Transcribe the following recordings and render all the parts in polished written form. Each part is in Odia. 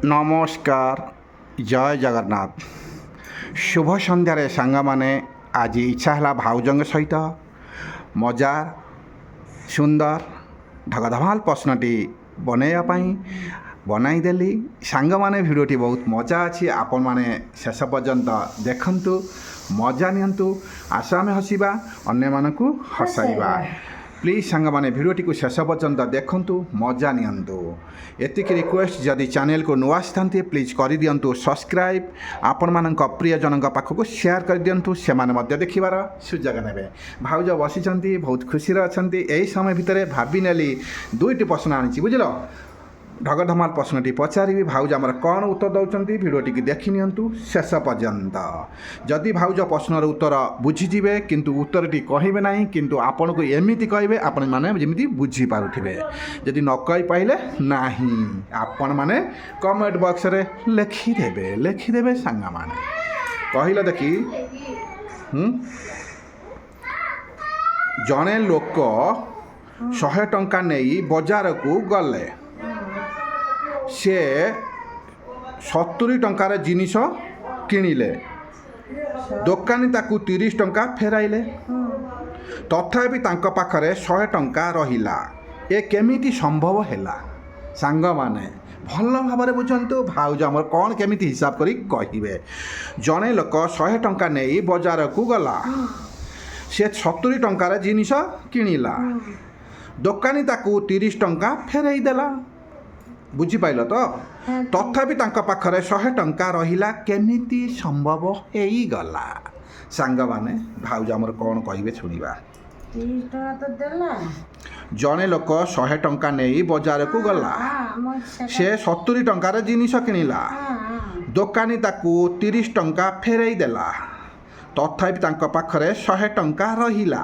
ନମସ୍କାର, ଜୟ ଜଗନ୍ନାଥ। ଶୁଭ ସନ୍ଧ୍ୟାରେ ସାଙ୍ଗମାନେ, ଆଜି ଇଚ୍ଛା ହେଲା ଭାଉଜଙ୍କ ସହିତ ମଜା ସୁନ୍ଦର ଢଗଧମାଲ ପ୍ରଶ୍ନଟି ବନେଇବା ପାଇଁ ବନାଇଦେଲି। ସାଙ୍ଗମାନେ, ଭିଡ଼ିଓଟି ବହୁତ ମଜା ଅଛି, ଆପଣମାନେ ଶେଷ ପର୍ଯ୍ୟନ୍ତ ଦେଖନ୍ତୁ, ମଜା ନିଅନ୍ତୁ। ଆସ ଆମେ ହସିବା, ଅନ୍ୟମାନଙ୍କୁ ହସାଇବା। ପ୍ଲିଜ୍ ସାଙ୍ଗମାନେ, ଭିଡ଼ିଓଟିକୁ ଶେଷ ପର୍ଯ୍ୟନ୍ତ ଦେଖନ୍ତୁ, ମଜା ନିଅନ୍ତୁ। ଏତିକି ରିକ୍ୱେଷ୍ଟ, ଯଦି ଚ୍ୟାନେଲକୁ ନୂଆ ଆସିଥାନ୍ତି ପ୍ଲିଜ୍ କରିଦିଅନ୍ତୁ ସବସ୍କ୍ରାଇବ୍। ଆପଣମାନଙ୍କ ପ୍ରିୟଜନଙ୍କ ପାଖକୁ ସେୟାର କରିଦିଅନ୍ତୁ, ସେମାନେ ମଧ୍ୟ ଦେଖିବାର ସୁଯୋଗ ନେବେ। ଭାଉଜ ବସିଛନ୍ତି, ବହୁତ ଖୁସିରେ ଅଛନ୍ତି। ଏହି ସମୟ ଭିତରେ ଭାବିନେଲି ଦୁଇଟି ପ୍ରଶ୍ନ ଆଣିଛି, ବୁଝିଲ। ଢଗଧମାଲ ପ୍ରଶ୍ନଟି ପଚାରିବି, ଭାଉଜ ଆମର କ'ଣ ଉତ୍ତର ଦେଉଛନ୍ତି ଭିଡ଼ିଓଟିକୁ ଦେଖି ନିଅନ୍ତୁ ଶେଷ ପର୍ଯ୍ୟନ୍ତ। ଯଦି ଭାଉଜ ପ୍ରଶ୍ନର ଉତ୍ତର ବୁଝିଯିବେ କିନ୍ତୁ ଉତ୍ତରଟି କହିବେ ନାହିଁ, କିନ୍ତୁ ଆପଣଙ୍କୁ ଏମିତି କହିବେ ଆପଣମାନେ ଯେମିତି ବୁଝିପାରୁଥିବେ। ଯଦି ନ କହିପାରିଲେ ନାହିଁ, ଆପଣମାନେ କମେଣ୍ଟ ବକ୍ସରେ ଲେଖିଦେବେ ସାଙ୍ଗମାନେ। କହିଲ ଦେଖି। ଜଣେ ଲୋକ 100 ଟଙ୍କା ନେଇ ବଜାରକୁ ଗଲେ। ସେ 70 ଟଙ୍କାର ଜିନିଷ କିଣିଲେ। ଦୋକାନୀ ତାକୁ 30 ଟଙ୍କା ଫେରାଇଲେ। ତଥାପି ତାଙ୍କ ପାଖରେ 100 ଟଙ୍କା ରହିଲା। ଏ କେମିତି ସମ୍ଭବ ହେଲା? ସାଙ୍ଗମାନେ ଭଲ ଭାବରେ ବୁଝନ୍ତୁ, ଭାଉଜ ଆମର କ'ଣ କେମିତି ହିସାବ କରି କହିବେ। ଜଣେ ଲୋକ 100 ଟଙ୍କା ନେଇ ବଜାରକୁ ଗଲା। ସେ 70 ଟଙ୍କାର ଜିନିଷ କିଣିଲା। ଦୋକାନୀ ତାକୁ 30 ଟଙ୍କା ଫେରାଇ ଦେଲା। ବୁଝିପାରିଲ ତ? ତଥାପି ତାଙ୍କ ପାଖରେ 100 ଟଙ୍କା ରହିଲା, କେମିତି ସମ୍ଭବ ହେଇଗଲା? ସାଙ୍ଗମାନେ, ଭାଉଜ ଆମର କ'ଣ କହିବେ ଶୁଣିବା। ଜଣେ ଲୋକ 100 ଟଙ୍କା ନେଇ ବଜାରକୁ ଗଲା। ସେ 70 ଟଙ୍କାର ଜିନିଷ କିଣିଲା। ଦୋକାନୀ ତାକୁ 30 ଟଙ୍କା ଫେରାଇ ଦେଲା। ତଥାପି ତାଙ୍କ ପାଖରେ 100 ଟଙ୍କା ରହିଲା।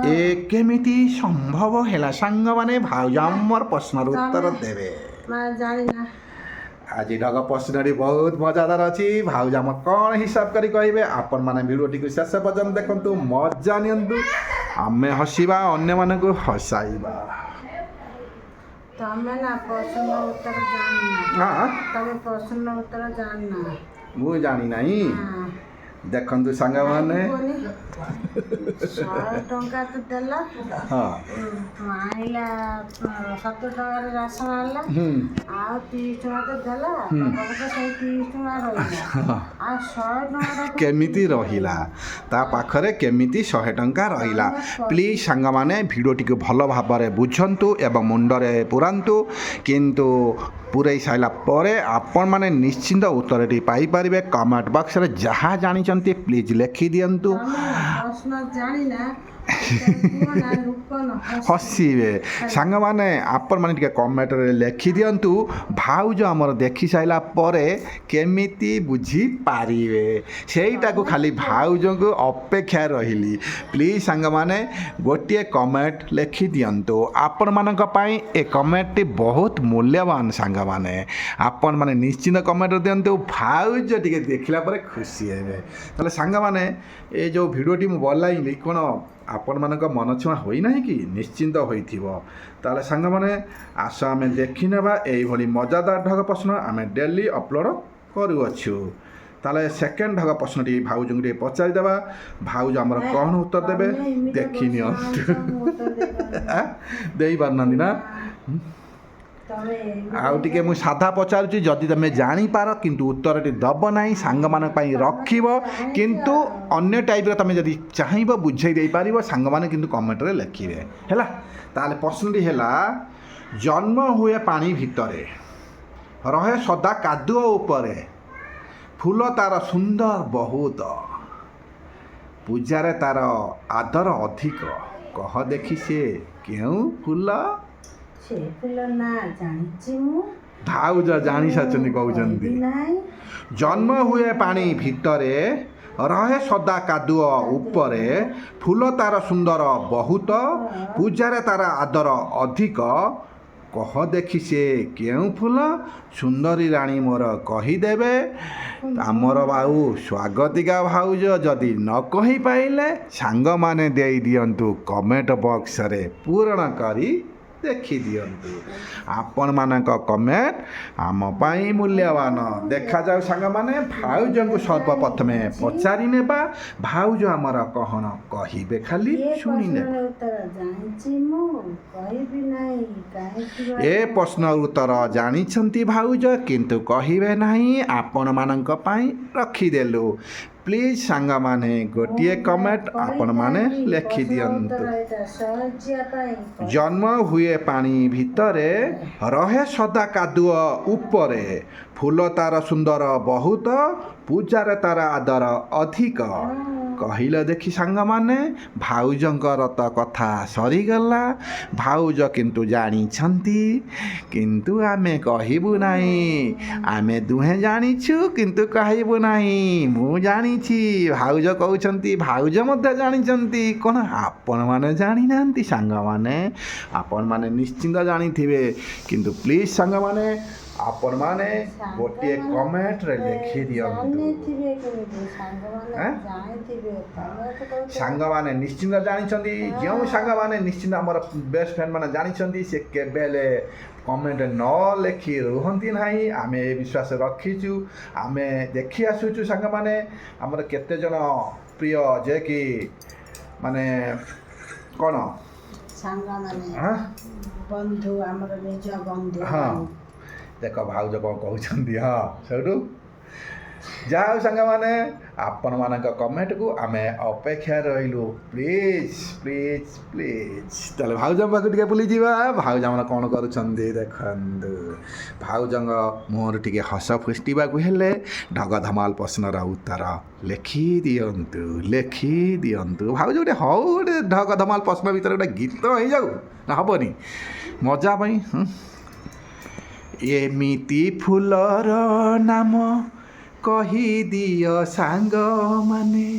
ଏ କେମିତି ସମ୍ଭବ ହେଲା? ସାଙ୍ଗମାନେ, ଭାଉଜ ଆମର ପ୍ରଶ୍ନର ଉତ୍ତର ଦେବେ। ଆଜି ଢଗ ପ୍ରଶ୍ନଟି ବହୁତ ମଜାଦାର ଅଛି। ଭାଉଜ ଆମ କ'ଣ ହିସାବ କରି କହିବେ, ଆପଣମାନେ ଭିଡ଼ିଓଟିକୁ ଶେଷ ପର୍ଯ୍ୟନ୍ତ ଦେଖନ୍ତୁ, ମଜା ନିଅନ୍ତୁ। ଆମେ ହସିବା, ଅନ୍ୟମାନଙ୍କୁ ହସାଇବା। ମୁଁ ଜାଣି ନାହିଁ। ଦେଖନ୍ତୁ ସାଙ୍ଗମାନେ, 100 ଟଙ୍କା ତ ଦେଲା, ଆଣିଲା 70 ଟଙ୍କାରେ ରାସନ ଆଣିଲା, ଆଉ 30 ଟଙ୍କା ତ ଦେଲା, ସେଇ 30 ଟଙ୍କା ରହିଲା। ଆଉ 100 ଟଙ୍କା କେମିତି ରହିଲା? ତା ପାଖରେ କେମିତି 100 ଟଙ୍କା ରହିଲା? ପ୍ଲିଜ୍ ସାଙ୍ଗମାନେ, ଭିଡ଼ିଓଟିକୁ ଭଲ ଭାବରେ ବୁଝନ୍ତୁ ଏବଂ ମୁଣ୍ଡରେ ପୁରାନ୍ତୁ। କିନ୍ତୁ ପୁରେଇ ସାରିଲା ପରେ ଆପଣମାନେ ନିଶ୍ଚିନ୍ତ ଉତ୍ତରଟି ପାଇପାରିବେ। କମେଣ୍ଟ ବକ୍ସରେ ଯାହା ଜାଣିଛନ୍ତି ପ୍ଲିଜ୍ ଲେଖିଦିଅନ୍ତୁ। ହସିବେ ସାଙ୍ଗମାନେ, ଆପଣମାନେ ଟିକେ କମେଣ୍ଟରେ ଲେଖିଦିଅନ୍ତୁ। ଭାଉଜ ଆମର ଦେଖି ସାରିଲା ପରେ କେମିତି ବୁଝିପାରିବେ, ସେଇଟାକୁ ଖାଲି ଭାଉଜଙ୍କୁ ଅପେକ୍ଷା ରହିଲି। ପ୍ଲିଜ୍ ସାଙ୍ଗମାନେ, ଗୋଟିଏ କମେଣ୍ଟ ଲେଖିଦିଅନ୍ତୁ। ଆପଣମାନଙ୍କ ପାଇଁ ଏ କମେଣ୍ଟଟି ବହୁତ ମୂଲ୍ୟବାନ। ସାଙ୍ଗମାନେ, ଆପଣମାନେ ନିଶ୍ଚିନ୍ତ କମେଣ୍ଟ ଦିଅନ୍ତୁ, ଭାଉଜ ଟିକେ ଦେଖିଲା ପରେ ଖୁସି ହେବେ। ତାହେଲେ ସାଙ୍ଗମାନେ, ଏ ଯେଉଁ ଭିଡ଼ିଓଟି ମୁଁ ବନାଇଲି, କ'ଣ ଆପଣମାନଙ୍କ ମନଛୁଆଁ ହୋଇନାହିଁ କି? ନିଶ୍ଚିନ୍ତ ହୋଇଥିବ। ତାହେଲେ ସାଙ୍ଗମାନେ, ଆସ ଆମେ ଦେଖିନେବା ଏଇଭଳି ମଜାଦାର ଢଗ ପ୍ରଶ୍ନ ଆମେ ଡେଲି ଅପଲୋଡ଼ କରୁଅଛୁ। ତାହେଲେ ସେକେଣ୍ଡ ଢଗ ପ୍ରଶ୍ନଟି ଭାଉଜଙ୍କୁ ଟିକେ ପଚାରିଦେବା। ଭାଉଜ ଆମର କ'ଣ ଉତ୍ତର ଦେବେ ଦେଖି ନିଅନ୍ତୁ। ଦେଇପାରୁନାହାନ୍ତି ନା? ଆଉ ଟିକେ ମୁଁ ସାଧା ପଚାରୁଛି, ଯଦି ତୁମେ ଜାଣିପାର କିନ୍ତୁ ଉତ୍ତରଟି ଦେବ ନାହିଁ, ସାଙ୍ଗମାନଙ୍କ ପାଇଁ ରଖିବ। କିନ୍ତୁ ଅନ୍ୟ ଟାଇପ୍ର ତୁମେ ଯଦି ଚାହିଁବ ବୁଝେଇ ଦେଇପାରିବ, ସାଙ୍ଗମାନେ କିନ୍ତୁ କମେଣ୍ଟରେ ଲେଖିବେ, ହେଲା। ତାହେଲେ ପ୍ରଶ୍ନଟି ହେଲା, ଜନ୍ମ ହୁଏ ପାଣି ଭିତରେ, ରହେ ସଦା କାଦୁଅ ଉପରେ, ଫୁଲ ତାର ସୁନ୍ଦର ବହୁତ, ପୂଜାରେ ତାର ଆଦର ଅଧିକ, କହ ଦେଖି ସେ କେଉଁ ଫୁଲ? ସେ ଫୁଲ ନା ଜାଣିଛି ମୁଁ। ଭାଉଜ ଜାଣି ସାରିଛନ୍ତି, କହୁଛନ୍ତି ଜନ୍ମ ହୁଏ ପାଣି ଭିତରେ, ରହେ ସଦା କାଦୁଅ ଉପରେ, ଫୁଲ ତାର ସୁନ୍ଦର ବହୁତ, ପୂଜାରେ ତାର ଆଦର ଅଧିକ, କହ ଦେଖି ସେ କେଉଁ ଫୁଲ? ସୁନ୍ଦରୀ ରାଣୀ ମୋର କହିଦେବେ। ଆମର ବାଉ ସ୍ୱାଗତିକା ଭାଉଜ ଯଦି ନ କହିପାରିଲେ, ସାଙ୍ଗମାନେ ଦେଇଦିଅନ୍ତୁ କମେଣ୍ଟ ବକ୍ସରେ ପୂରଣ କରି ଦେଖିଦିଅନ୍ତୁ। ଆପଣମାନଙ୍କ କମେଣ୍ଟ ଆମ ପାଇଁ ମୂଲ୍ୟବାନ। ଦେଖାଯାଉ ସାଙ୍ଗମାନେ, ଭାଉଜଙ୍କୁ ସର୍ବପ୍ରଥମେ ପଚାରି ନେବା। ଭାଉଜ ଆମର କହଣ କହିବେ, ଖାଲି ଏ ଶୁଣିନେ। ପ୍ରଶ୍ନର ଉତ୍ତର ଜାଣିଛି ମୁଁ, କହିବି ନାହିଁ କାହିଁକି ବା ଏ ପ୍ରଶ୍ନର ଉତ୍ତର ଜାଣିଛନ୍ତି ଭାଉଜ, କିନ୍ତୁ କହିବେ ନାହିଁ, ଆପଣମାନଙ୍କ ପାଇଁ ରଖିଦେଲୁ। ପ୍ଲିଜ୍ ସାଙ୍ଗମାନେ ଗୋଟିଏ କମେଣ୍ଟ ଆପଣମାନେ ଲେଖିଦିଅନ୍ତୁ। ଜନ୍ମ ହୁଏ ପାଣି ଭିତରେ, ରହେ ସଦା କାଦୁଅ ଉପରେ, ଫୁଲ ତାର ସୁନ୍ଦର ବହୁତ, ପୂଜାରେ ତାର ଆଦର ଅଧିକ। କହିଲ ଦେଖି ସାଙ୍ଗମାନେ, ଭାଉଜଙ୍କର ତ କଥା ସରିଗଲା। ଭାଉଜ କିନ୍ତୁ ଜାଣିଛନ୍ତି, କିନ୍ତୁ ଆମେ କହିବୁ ନାହିଁ। ଆମେ ଦୁହେଁ ଜାଣିଛୁ, କିନ୍ତୁ କହିବୁ ନାହିଁ। ମୁଁ ଜାଣିଛି, ଭାଉଜ କହୁଛନ୍ତି, ଭାଉଜ ମଧ୍ୟ ଜାଣିଛନ୍ତି। କ'ଣ ଆପଣମାନେ ଜାଣିନାହାନ୍ତି ସାଙ୍ଗମାନେ? ଆପଣମାନେ ନିଶ୍ଚିନ୍ତ ଜାଣିଥିବେ, କିନ୍ତୁ ପ୍ଲିଜ୍ ସାଙ୍ଗମାନେ ଆପଣମାନେ ଗୋଟିଏ କମେଣ୍ଟରେ ଲେଖିଦିଅନ୍ତୁ। ସାଙ୍ଗମାନେ ନିଶ୍ଚିନ୍ତ ଜାଣିଛନ୍ତି। ଯେଉଁ ସାଙ୍ଗମାନେ ନିଶ୍ଚିନ୍ତ ଆମର ବେଷ୍ଟ ଫ୍ରେଣ୍ଡ ମାନେ ଜାଣିଛନ୍ତି, ସେ କେବେ ହେଲେ କମେଣ୍ଟ ନ ଲେଖି ରୁହନ୍ତି ନାହିଁ। ଆମେ ଏ ବିଶ୍ୱାସ ରଖିଛୁ, ଆମେ ଦେଖି ଆସୁଛୁ ସାଙ୍ଗମାନେ। ଆମର କେତେଜଣ ପ୍ରିୟ ଯେ କି ମାନେ କ'ଣ ସାଙ୍ଗମାନେ, ବନ୍ଧୁ, ଆମର ନିଜ ବନ୍ଧୁ। ହଁ, ଦେଖ ଭାଉଜ କ'ଣ କହୁଛନ୍ତି। ହଁ, ସେଇଠୁ ଯାହା ହଉ ସାଙ୍ଗମାନେ, ଆପଣମାନଙ୍କ କମେଣ୍ଟକୁ ଆମେ ଅପେକ୍ଷା ରହିଲୁ। Please please please. ତାହେଲେ ଭାଉଜଙ୍କ ପାଖକୁ ଟିକେ ବୁଲିଯିବା। ଭାଉଜ ଆମର କ'ଣ କରୁଛନ୍ତି ଦେଖନ୍ତୁ। ଭାଉଜଙ୍କ ମୁହଁରୁ ଟିକେ ହସ ଫୁଟିବାକୁ ହେଲେ ଢଗ ଧମାଲ ପ୍ରଶ୍ନର ଉତ୍ତର ଲେଖିଦିଅନ୍ତୁ, ଲେଖିଦିଅନ୍ତୁ। ଭାଉଜ ଗୋଟେ ହଉ, ଗୋଟେ ଢଗ ଧମାଲ ପ୍ରଶ୍ନ ଭିତରେ ଗୋଟେ ଗୀତ ହେଇଯାଉ, ନା ହେବନି? ମଜା ପାଇଁ। ଏମିତି ଫୁଲର ନାମ କହିଦିଅ ସାଙ୍ଗମାନେ,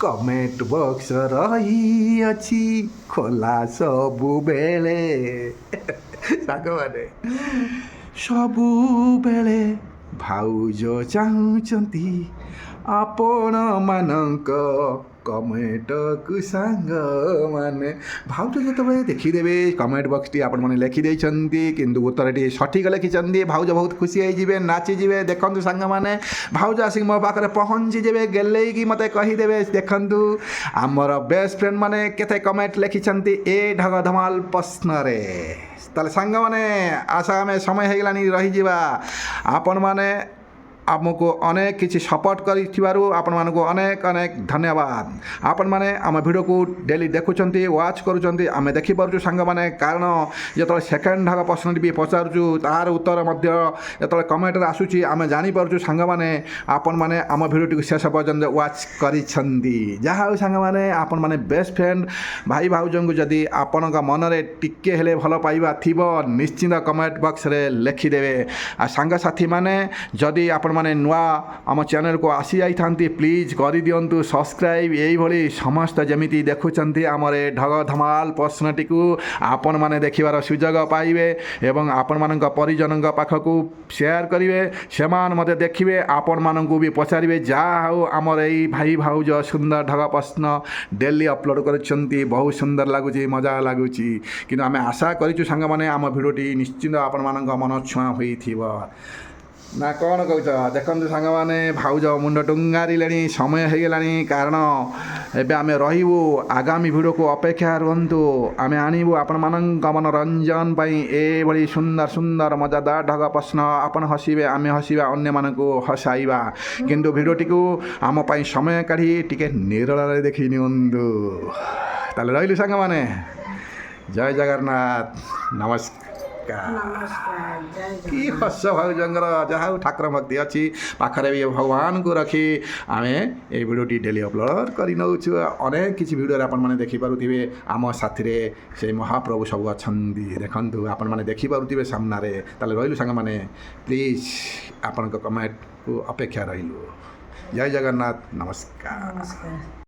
କମେଣ୍ଟ ବକ୍ସ ରହିଅଛି ଖୋଲା ସବୁବେଳେ। ସାଙ୍ଗମାନେ, ସବୁବେଳେ ଭାଉଜ ଚାହୁଁଛନ୍ତି ଆପଣମାନଙ୍କ କମେଣ୍ଟକୁ ସାଙ୍ଗମାନେ। ଭାଉଜ ଯେତେବେଳେ ଦେଖିଦେବେ କମେଣ୍ଟ ବକ୍ସଟି ଆପଣମାନେ ଲେଖିଦେଇଛନ୍ତି, କିନ୍ତୁ ଉତ୍ତରଟି ସଠିକ୍ ଲେଖିଛନ୍ତି, ଭାଉଜ ବହୁତ ଖୁସି ହେଇଯିବେ, ନାଚିଯିବେ। ଦେଖନ୍ତୁ ସାଙ୍ଗମାନେ, ଭାଉଜ ଆସିକି ମୋ ପାଖରେ ପହଞ୍ଚିଯିବେ, ଗେଲେଇକି ମୋତେ କହିଦେବେ, ଦେଖନ୍ତୁ ଆମର ବେଷ୍ଟ ଫ୍ରେଣ୍ଡ ମାନେ କେତେ କମେଣ୍ଟ ଲେଖିଛନ୍ତି ଏ ଢଗ ଧମାଲ ପ୍ରଶ୍ନରେ। ତାହେଲେ ସାଙ୍ଗମାନେ, ଆଶା ଆମେ ସମୟ ହେଇଗଲାଣି ରହିଯିବା। ଆପଣମାନେ ଆମକୁ ଅନେକ କିଛି ସପୋର୍ଟ କରିଥିବାରୁ ଆପଣମାନଙ୍କୁ ଅନେକ ଅନେକ ଧନ୍ୟବାଦ। ଆପଣମାନେ ଆମ ଭିଡ଼ିଓକୁ ଡେଲି ଦେଖୁଛନ୍ତି, ୱାଚ୍ କରୁଛନ୍ତି, ଆମେ ଦେଖିପାରୁଛୁ ସାଙ୍ଗମାନେ। କାରଣ ଯେତେବେଳେ ସେକେଣ୍ଡ ଭାଗ ପ୍ରଶ୍ନଟି ବି ପଚାରୁଛୁ, ତାହାର ଉତ୍ତର ମଧ୍ୟ ଯେତେବେଳେ କମେଣ୍ଟରେ ଆସୁଛି, ଆମେ ଜାଣିପାରୁଛୁ ସାଙ୍ଗମାନେ ଆପଣମାନେ ଆମ ଭିଡ଼ିଓଟିକୁ ଶେଷ ପର୍ଯ୍ୟନ୍ତ ୱାଚ୍ କରିଛନ୍ତି। ଯାହା ହେଉ ସାଙ୍ଗମାନେ, ଆପଣମାନେ ବେଷ୍ଟ ଫ୍ରେଣ୍ଡ ଭାଇ ଭାଉଜଙ୍କୁ ଯଦି ଆପଣଙ୍କ ମନରେ ଟିକେ ହେଲେ ଭଲ ପାଇବା ଥିବ, ନିଶ୍ଚିନ୍ତ କମେଣ୍ଟ ବକ୍ସରେ ଲେଖିଦେବେ। ଆଉ ସାଙ୍ଗସାଥିମାନେ ଯଦି ଆପଣମାନେ ନୂଆ ଆମ ଚ୍ୟାନେଲକୁ ଆସିଯାଇଥାନ୍ତି, ପ୍ଲିଜ୍ କରିଦିଅନ୍ତୁ ସବସ୍କ୍ରାଇବ୍। ଏଇଭଳି ସମସ୍ତେ ଯେମିତି ଦେଖୁଛନ୍ତି ଆମର ଏ ଢଗ ଧମାଲ ପ୍ରଶ୍ନଟିକୁ ଆପଣମାନେ ଦେଖିବାର ସୁଯୋଗ ପାଇବେ ଏବଂ ଆପଣମାନଙ୍କ ପରିଜନଙ୍କ ପାଖକୁ ସେୟାର କରିବେ। ସେମାନେ ମଧ୍ୟ ଦେଖିବେ, ଆପଣମାନଙ୍କୁ ବି ପଚାରିବେ। ଯାହା ହେଉ ଆମର ଏଇ ଭାଇ ଭାଉଜ ସୁନ୍ଦର ଢଗ ପ୍ରଶ୍ନ ଡେଲି ଅପଲୋଡ଼ କରୁଛନ୍ତି, ବହୁତ ସୁନ୍ଦର ଲାଗୁଛି, ମଜା ଲାଗୁଛି। କିନ୍ତୁ ଆମେ ଆଶା କରିଛୁ ସାଙ୍ଗମାନେ ଆମ ଭିଡ଼ିଓଟି ନିଶ୍ଚିନ୍ତ ଆପଣମାନଙ୍କ ମନ ଛୁଆଁ ହୋଇଥିବ, ନା କ'ଣ କହୁଛ? ଦେଖନ୍ତୁ ସାଙ୍ଗମାନେ, ଭାଉଜ ମୁଣ୍ଡ ଟୁଙ୍ଗାରିଲେଣି, ସମୟ ହେଇଗଲାଣି। କାରଣ ଏବେ ଆମେ ରହିବୁ, ଆଗାମୀ ଭିଡ଼ିଓକୁ ଅପେକ୍ଷା ରୁହନ୍ତୁ। ଆମେ ଆଣିବୁ ଆପଣମାନଙ୍କ ମନୋରଞ୍ଜନ ପାଇଁ ଏଭଳି ସୁନ୍ଦର ସୁନ୍ଦର ମଜାଦାର ଢଗ ପ୍ରଶ୍ନ। ଆପଣ ହସିବେ, ଆମେ ହସିବା, ଅନ୍ୟମାନଙ୍କୁ ହସାଇବା। କିନ୍ତୁ ଭିଡ଼ିଓଟିକୁ ଆମ ପାଇଁ ସମୟ କାଢ଼ି ଟିକେ ନିରଳରେ ଦେଖି ନିଅନ୍ତୁ। ତାହେଲେ ରହିଲୁ ସାଙ୍ଗମାନେ, ଜୟ ଜଗନ୍ନାଥ, ନମସ୍କାର। କି ହସ ଭାଉଜଙ୍କର। ଯାହା ହଉ ଠାକୁର ଭକ୍ତି ଅଛି, ପାଖରେ ବି ଭଗବାନଙ୍କୁ ରଖି ଆମେ ଏଇ ଭିଡ଼ିଓଟି ଡେଲି ଅପଲୋଡ଼ କରି ନେଉଛୁ। ଅନେକ କିଛି ଭିଡ଼ିଓରେ ଆପଣମାନେ ଦେଖିପାରୁଥିବେ ଆମ ସାଥିରେ ସେଇ ମହାପ୍ରଭୁ ସବୁ ଅଛନ୍ତି। ଦେଖନ୍ତୁ ଆପଣମାନେ ଦେଖିପାରୁଥିବେ ସାମ୍ନାରେ। ତାହେଲେ ରହିଲୁ ସାଙ୍ଗମାନେ, ପ୍ଲିଜ୍ ଆପଣଙ୍କ କମେଣ୍ଟକୁ ଅପେକ୍ଷା ରହିଲୁ। ଜୟ ଜଗନ୍ନାଥ, ନମସ୍କାର।